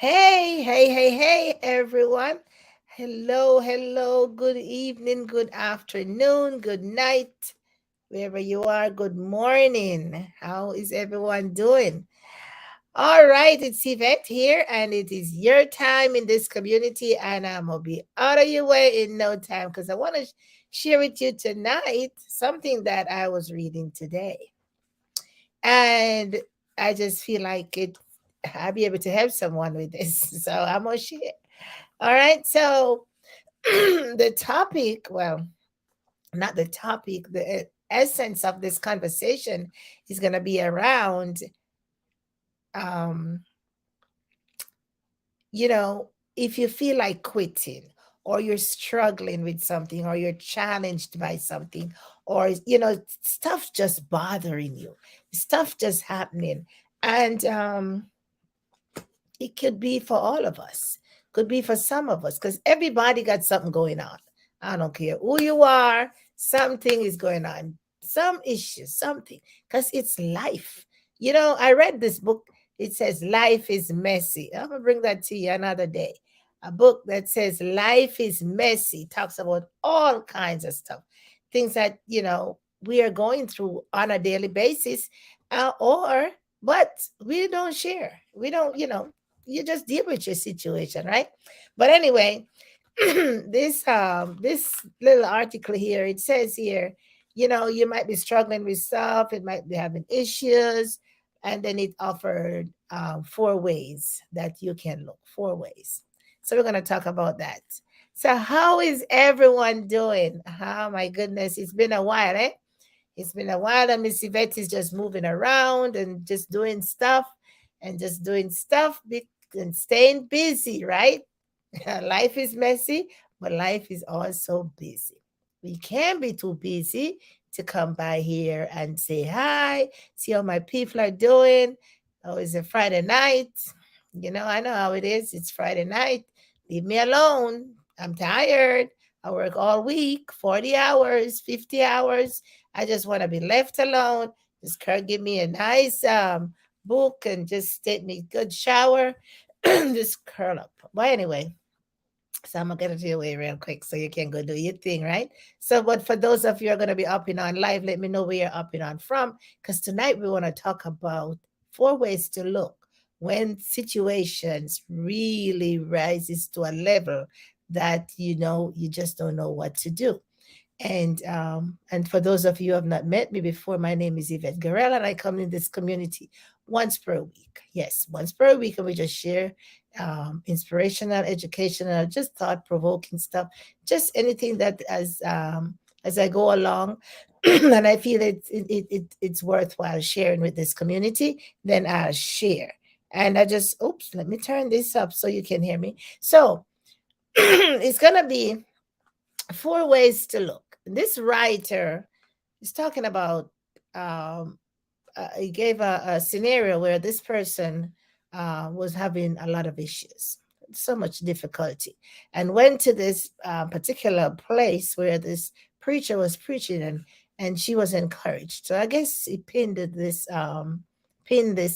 Hey, everyone. Hello, hello. Good evening, good afternoon, good night, wherever you are. Good morning. How is everyone doing? All right, it's Yvette here, and it is your time in this community, and I'm going to be out of your way in no time because I want to share with you tonight something that I was reading today. And I just feel like I'll be able to help someone with this. So I'm going to share. All right. So the topic, well, not the topic, the essence of this conversation is going to be around, um, you know, if you feel like quitting or you're struggling with something or you're challenged by something or, stuff just bothering you, stuff just happening. And it could be for all of us, could be for some of us, because everybody got something going on. I don't care who you are, something is going on, some issues, something, because it's life. I read this book. It says life is messy. I'm gonna bring that to you another day. A book that says life is messy talks about all kinds of stuff, things that we are going through on a daily basis, or but we don't share. We don't, you just deal with your situation, right? But anyway, this little article here, it says here, you might be struggling with stuff, it might be having issues, and then it offered 4 ways that you can look. 4 ways. So we're going to talk about that. So how is everyone doing? Oh my goodness, it's been a while, eh? It's been a while, and Miss Yvette is just moving around and just doing stuff and just doing stuff and staying busy, right? Life is messy, but life is also busy. We can't be too busy to come by here and say hi, see how my people are doing. Oh, it's a Friday night. I know how it is. It's Friday night. Leave me alone. I'm tired. I work all week, 40 hours, 50 hours. I just want to be left alone. Just give me a nice book and just take me a good shower. Just curl up. But anyway, so I'm gonna get it to your way real quick so you can go do your thing, right? So, but for those of you who are gonna be up and on live, let me know where you're up and on from. Because tonight we want to talk about 4 ways to look when situations really rises to a level that you just don't know what to do. And for those of you who have not met me before, my name is Yvette Guerrero, and I come in this community once per week. Yes, once per week, and we just share inspirational, educational, just thought provoking stuff, just anything that as I go along, and I feel it's worthwhile sharing with this community, then I'll share. And I just, oops, let me turn this up so you can hear me. So it's gonna be 4 ways to look. This writer is talking about, um, he gave a scenario where this person was having a lot of issues, so much difficulty, and went to this particular place where this preacher was preaching, and she was encouraged. So I guess he pinned this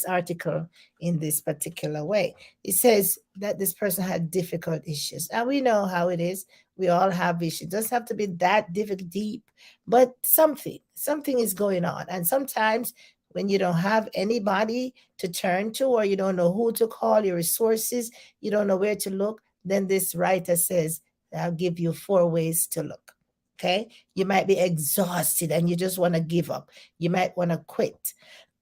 article in this particular way. It says that this person had difficult issues, and we know how it is. We all have issues. It doesn't have to be that difficult, deep, but something is going on. And sometimes when you don't have anybody to turn to, or you don't know who to call, your resources, you don't know where to look, then this writer says, I'll give you 4 ways to look. Okay. You might be exhausted and you just want to give up. You might want to quit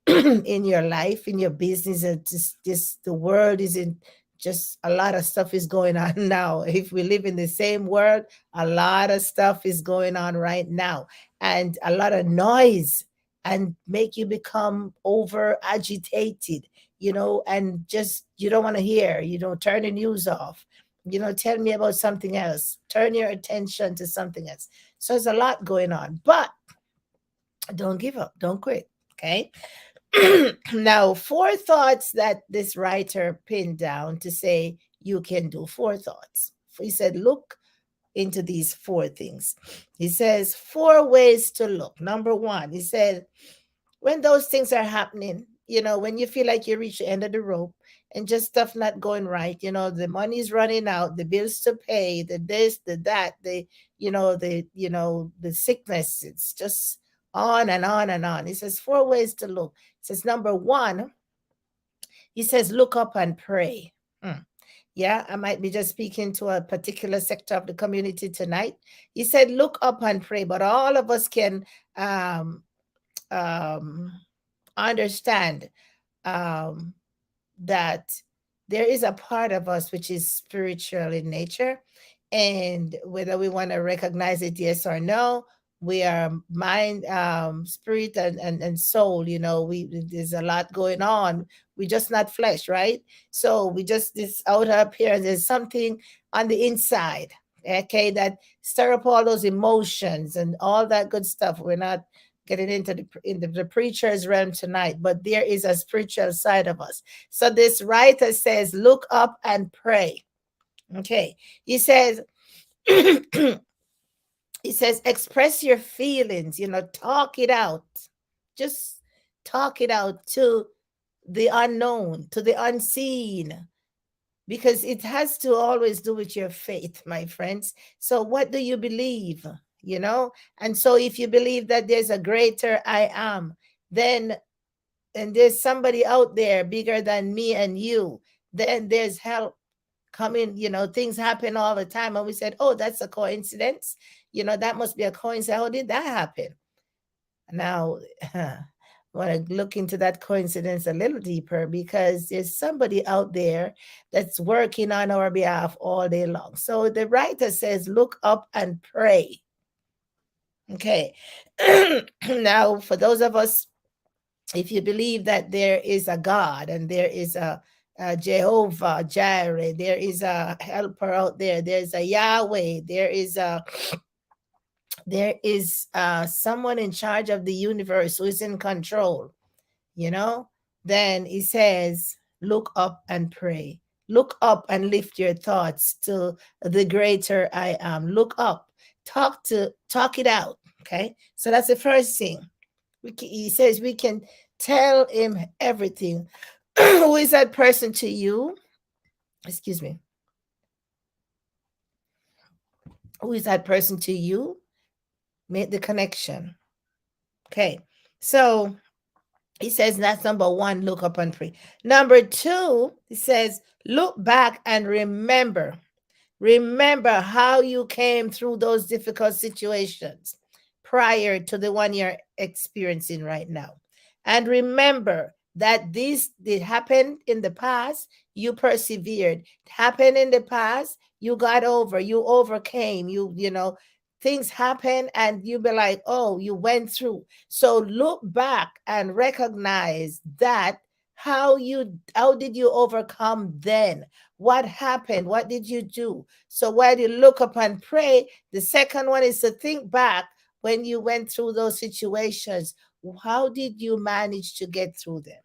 in your life, in your business, and just the world is in, just a lot of stuff is going on now. If we live in the same world, a lot of stuff is going on right now, and a lot of noise, and make you become over agitated, and just you don't want to hear, turn the news off, tell me about something else, turn your attention to something else. So there's a lot going on, but don't give up, don't quit. Okay. Now, 4 thoughts that this writer pinned down to say you can do. 4 thoughts. He said, look into these 4 things. He says, 4 ways to look. Number one, he said, when those things are happening, when you feel like you reach the end of the rope and just stuff not going right, the money's running out, the bills to pay, the this, the that, the sickness, it's just on and on and on. He says four ways to look. He says number one, he says look up and pray. Hmm. Yeah, I might be just speaking to a particular sector of the community tonight. He said look up and pray, but all of us can um um understand um, that there is a part of us which is spiritual in nature. And whether we want to recognize it, yes or no, we are mind, spirit, and soul. There's a lot going on. We're just not flesh, right? So we just, this outer appearance, there's something on the inside, okay, that stir up all those emotions and all that good stuff. We're not getting into the preacher's realm tonight, but there is a spiritual side of us. So this writer says, look up and pray. Okay. He says, he says, express your feelings, talk it out. Just talk it out to the unknown, to the unseen, because it has to always do with your faith, my friends. So what do you believe? And so if you believe that there's a greater I am, then and there's somebody out there bigger than me and you, then there's help coming. Things happen all the time, and we said, oh, that's a coincidence. That must be a coincidence. How did that happen? Now, I want to look into that coincidence a little deeper, because there's somebody out there that's working on our behalf all day long. So the writer says, look up and pray. Okay. Now, for those of us, if you believe that there is a God and there is a Jehovah Jireh, there is a helper out there, there's a Yahweh, there is someone in charge of the universe who is in control, you know, then he says, look up and pray. Look up and lift your thoughts to the greater I am. Look up, talk it out. Okay. So that's the first thing. He says we can tell him everything. Who is that person to you? Excuse me. Who is that person to you? Make the connection. Okay. So he says that's number one, look up and pray. Number two, he says, look back and remember. Remember how you came through those difficult situations prior to the one you're experiencing right now. And remember that this did happen in the past, you persevered. It happened in the past, you got over, you overcame, things happen and you be like, oh, you went through. So look back and recognize that how did you overcome then? What happened? What did you do? So while you look up and pray, the second one is to think back when you went through those situations. How did you manage to get through them?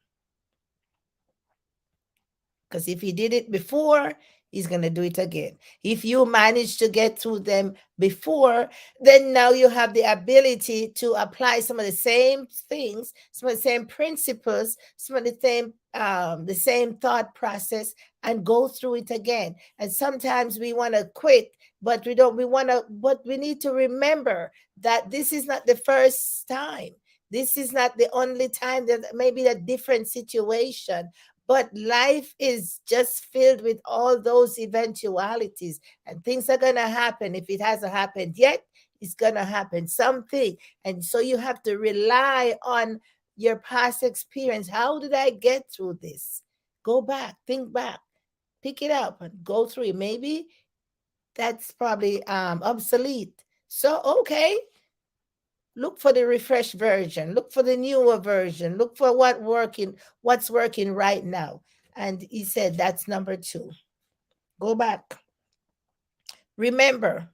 Because if he did it before, he's going to do it again. If you manage to get through them before, then now you have the ability to apply some of the same things, some of the same principles, some of the same thought process, and go through it again. And sometimes we want to quit, but we don't. But we need to remember that this is not the first time. This is not the only time. That maybe a different situation, but life is just filled with all those eventualities, and things are going to happen. If it hasn't happened yet, it's going to happen something. And so you have to rely on your past experience. How did I get through this? Go back, think back, pick it up and go through it. Maybe that's probably obsolete. So okay, look for the refreshed version, look for the newer version, look for what's working right now. And he said that's number two. Go back. Remember.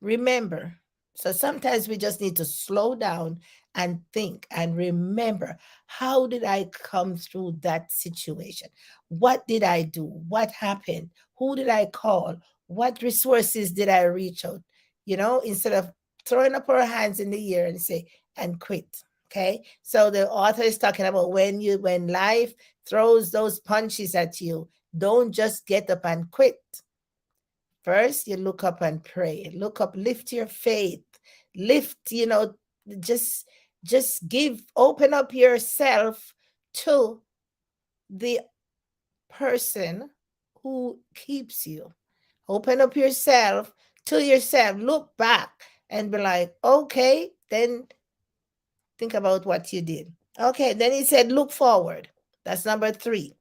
Remember. So sometimes we just need to slow down and think and remember, how did I come through that situation? What did I do? What happened? Who did I call? What resources did I reach out? Instead of throwing up our hands in the air and say, and quit. Okay, so the author is talking about when life throws those punches at you, don't just get up and quit. First, you look up and pray. Look up, lift your faith. Lift, just open up yourself to the person who keeps you. Open up yourself to yourself. Look back and be like, okay, then think about what you did. Okay, then he said, look forward. That's number 3.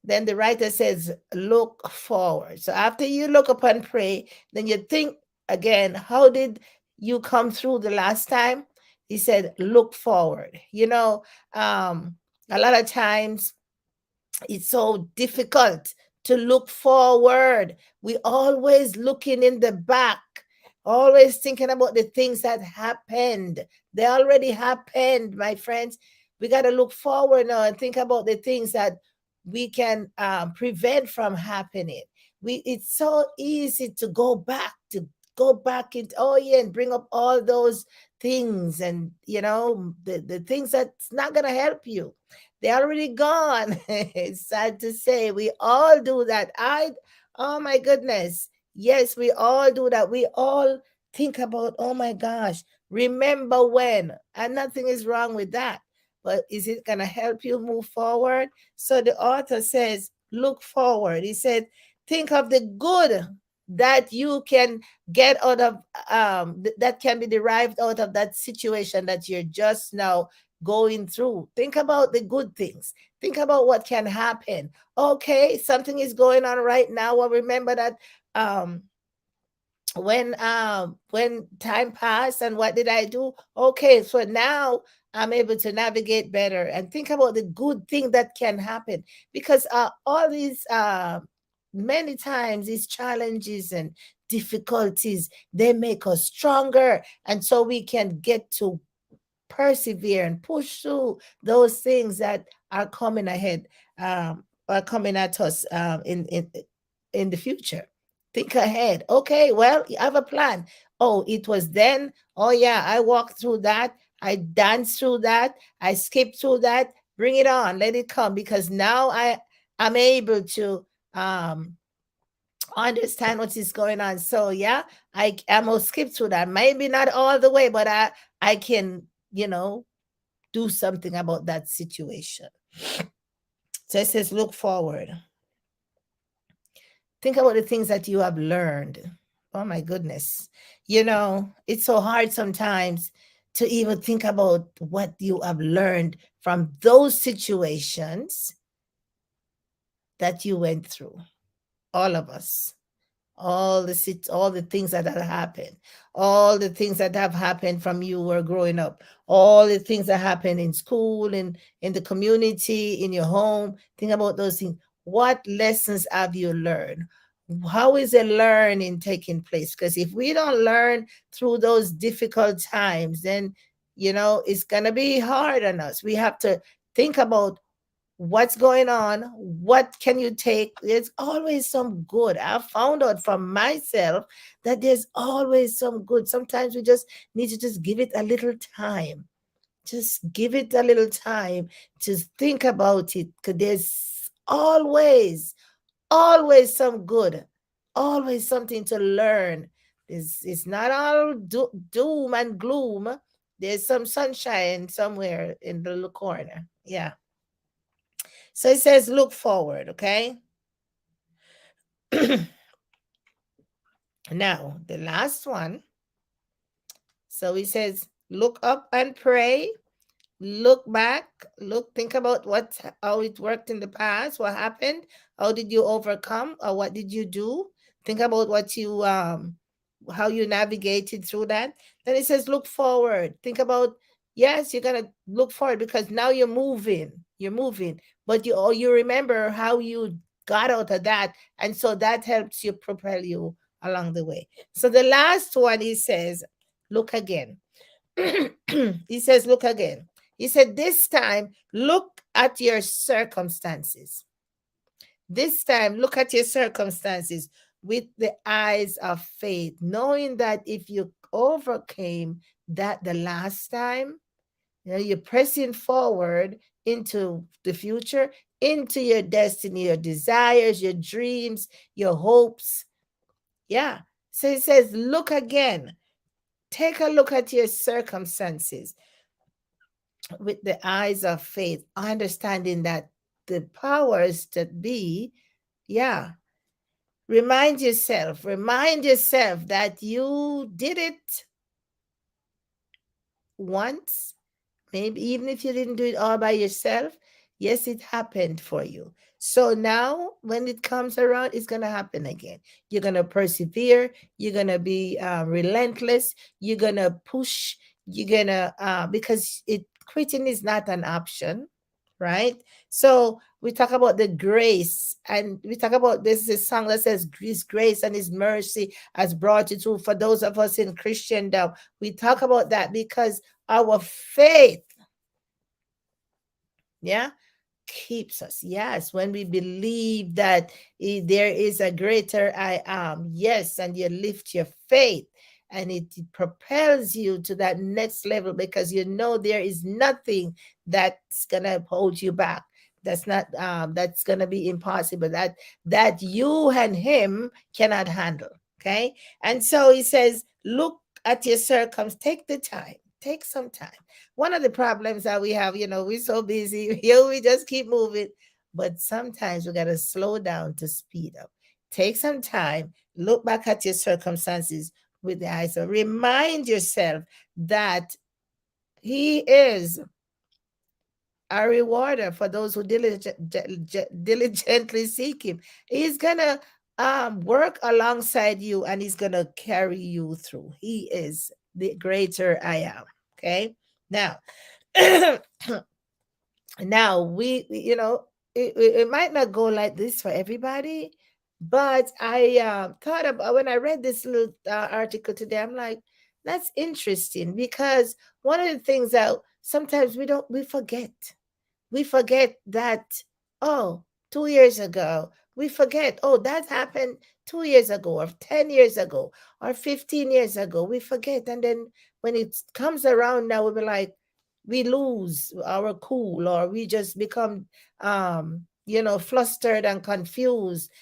Then the writer says, look forward. So after you look up and pray, then you think again, how did you come through the last time? He said, look forward. A lot of times it's so difficult to look forward. We always looking in the back, always thinking about the things that happened. They already happened, my friends. We got to look forward now and think about the things that we can prevent from happening. It's so easy to go back into, oh yeah, and bring up all those things, and the things that's not gonna help you. They're already gone. It's sad to say. We all do that. Oh my goodness. Yes, we all do that. We all think about, oh my gosh, remember when, and nothing is wrong with that. But is it going to help you move forward? So the author says, look forward. He said, think of the good that you can get out of, that can be derived out of that situation that you're just now going through. Think about the good things. Think about what can happen. Okay, something is going on right now. Well, remember that um when time passed, and what did I do? Okay, so now I'm able to navigate better, and think about the good thing that can happen, because all these many times these challenges and difficulties, they make us stronger, and so we can get to persevere and push through those things that are coming ahead, are coming at us, in the future. Think ahead. Okay, well, you have a plan. Oh, it was then. Oh yeah, I walked through that. I danced through that. I skipped through that. Bring it on. Let it come, because now I'm able to understand what is going on. So yeah, I'm gonna skip through that. Maybe not all the way, but I can, do something about that situation. So it says, look forward. Think about the things that you have learned. Oh my goodness. It's so hard sometimes to even think about what you have learned from those situations that you went through. All of us. All the things that have happened, all the things that have happened from you were growing up, all the things that happen in school, in the community, in your home. Think about those things. What lessons have you learned? How is the learning taking place? Because if we don't learn through those difficult times, then it's gonna be hard on us. We have to think about what's going on, what can you take. There's always some good. I found out from myself that there's always some good. Sometimes we just need to just give it a little time. Just give it a little time to think about it, because there's always some good, always something to learn. It's not all doom and gloom. There's some sunshine somewhere in the little corner. Yeah. So it says, look forward, okay? Now, the last one. So it says, look up and pray. Look back. Think about how it worked in the past. What happened? How did you overcome? Or what did you do? Think about how you navigated through that. Then it says, look forward. Think about, yes, you're gonna look forward, because now you're moving. But you remember how you got out of that, and so that helps you propel you along the way. So the last one, he says, look again. He says, look again. He said, this time, look at your circumstances. This time, look at your circumstances with the eyes of faith, knowing that if you overcame that the last time, You're pressing forward into the future, into your destiny, your desires, your dreams, your hopes. Yeah. So it says, look again. Take a look at your circumstances with the eyes of faith, understanding that the powers that be, yeah, remind yourself that you did it once. Maybe even if you didn't do it all by yourself, yes, it happened for you. So now, when it comes around, it's going to happen again. You're going to persevere. You're going to be relentless. You're going to push. You're going to, because quitting is not an option, right? So we talk about the grace, and we talk about this song that says, His grace and His mercy has brought you through. For those of us in Christendom, we talk about that because our faith, yeah, keeps us. Yes, when we believe that there is a greater I am, yes, and you lift your faith, and it propels you to that next level because you know there is nothing that's gonna hold you back. That's gonna be impossible. That you and him cannot handle. Okay, and so he says, look at your circumstance. Take the time. Take some time. One of the problems that we have, we're so busy, we just keep moving. But sometimes we got to slow down to speed up. Take some time, look back at your circumstances with the eyes of, remind yourself that He is a rewarder for those who diligently seek Him. He's going to work alongside you, and He's going to carry you through. He is the greater I am. Okay. Now, now it might not go like this for everybody, but I thought about, when I read this little article today, I'm like, that's interesting, because one of the things that sometimes we forget that, oh, 2 years ago, we forget, oh, that happened 2 years ago, or 10 years ago, or 15 years ago. We forget. And then when it comes around now, we'll be like, we lose our cool, or we just become, flustered and confused,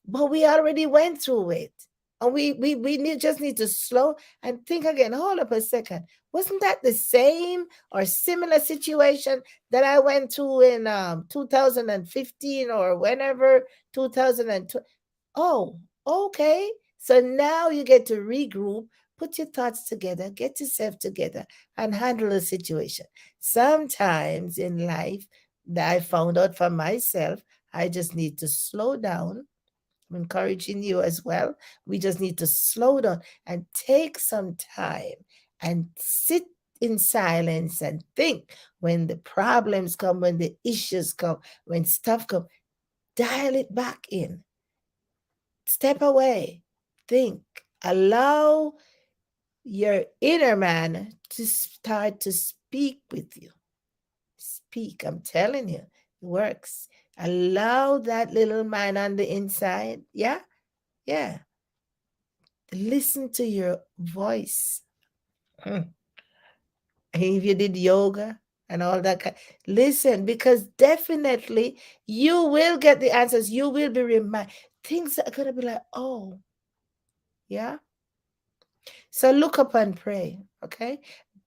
but we already went through it. And just need to slow and think again. Hold up a second. Wasn't that the same or similar situation that I went through in 2015 or whenever, 2020? Oh, okay. So now you get to regroup, put your thoughts together, get yourself together, and handle the situation. Sometimes in life, that I found out for myself, I just need to slow down. I'm encouraging you as well. We just need to slow down and take some time and sit in silence and think. When the problems come, when the issues come, when stuff come, dial it back in. Step away. Think. Allow your inner man to start to speak with you. Speak. I'm telling you, it works. Allow that little man on the inside. Yeah. Yeah. Listen to your voice. If you did yoga and all that listen, because definitely you will get the answers. You will be reminded. Things are going to be like, oh, yeah. So look up and pray. Okay.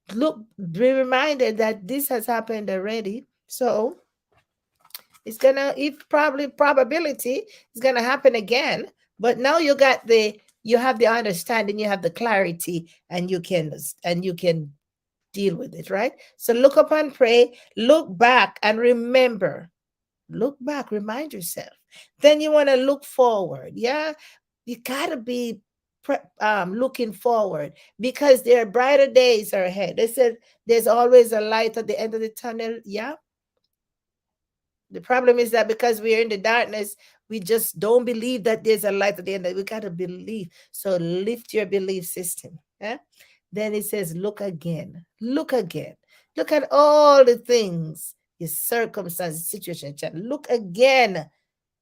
Be reminded that this has happened already. So it's gonna, if probability is gonna happen again. But now you have the understanding, you have the clarity, and you can deal with it, right? So look up and pray, look back and remember. Look back, remind yourself. Then you want to look forward. Yeah. You gotta be looking forward, because there are brighter days are ahead. They said there's always a light at the end of the tunnel. Yeah. The problem is that because we are in the darkness, we just don't believe that there's a light at the end. We got to believe. So lift your belief system. Yeah? Then it says, look again. Look again. Look at all the things, your circumstances, situation. Look again.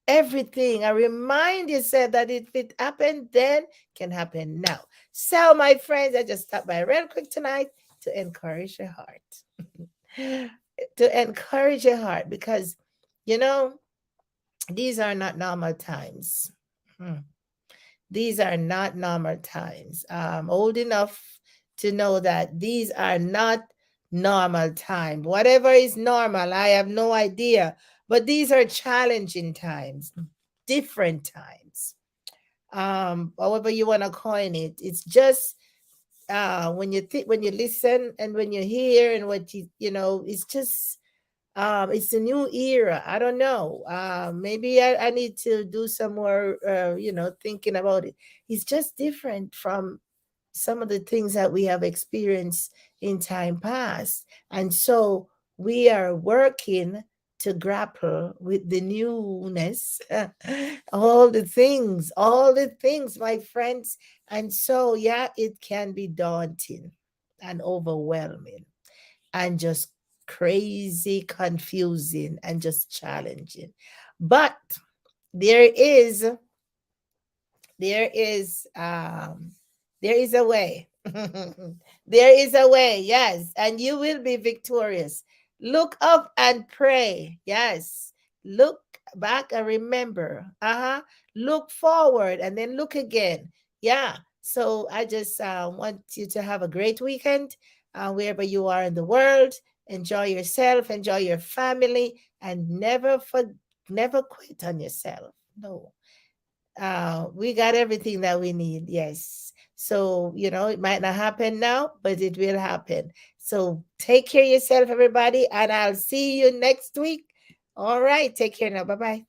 Everything. I remind yourself that if it happened then, can happen now. So, my friends, I just stopped by real quick tonight to encourage your heart. to encourage your heart because, you know, these are not normal times. Hmm. These are not normal times. I'm old enough to know that these are not normal time. Whatever is normal, I have no idea. But these are challenging times, different times. However you want to coin it, it's just when you think, when you listen, and when you hear, and what you know, it's just it's a new era. I don't know. Maybe I need to do some more thinking about it. It's just different from some of the things that we have experienced in time past. And so we are working to grapple with the newness, all the things, my friends. And so, yeah, it can be daunting and overwhelming and just crazy, confusing, and just challenging. But there is there is um there is a way. There is a way, yes, and you will be victorious. Look up and pray. Yes. Look back and remember. Uh-huh. Look forward and then look again. Yeah. So I just want you to have a great weekend wherever you are in the world. Enjoy yourself, enjoy your family, and never quit on yourself. No, we got everything that we need. Yes. So, it might not happen now, but it will happen. So take care of yourself, everybody, and I'll see you next week. All right. Take care now. Bye bye.